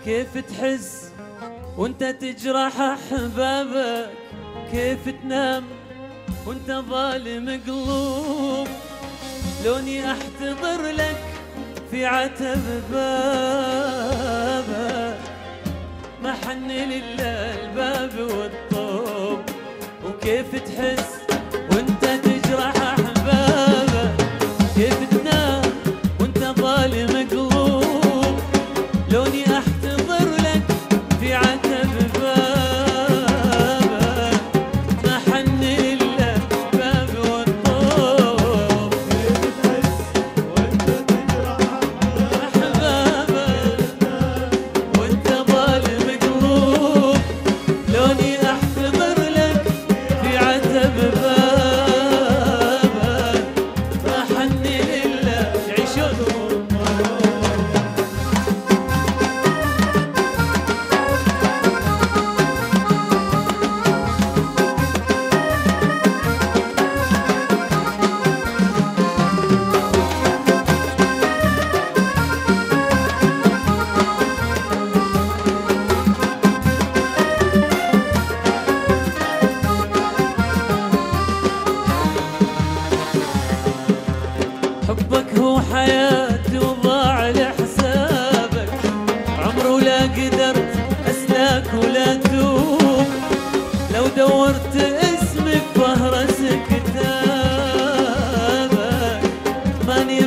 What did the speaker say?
كيف تحس وانت تجرح احبابك؟ كيف تنام وانت ظالم قلوب؟ لوني احتضر لك في عتب بابك، ما حن لله الباب والطوب. وكيف تحس وانت تجرح احبابك؟ كيف تنام وانت ظالم قلوب؟ لوني احتضر لك في عتب بابك، ما حن لله الباب والطوب. كيف تحس وانت تجرح احبابك وانت ظالم قلوب؟ لوني احتضر لك في عتب بابك، ما حن لله يعيشون. حبك هو حياتي وضاع لحسابك، عمري ولا قدرت اسلاك ولا توب. لو دورت اسمك فهرس كتابك، ماني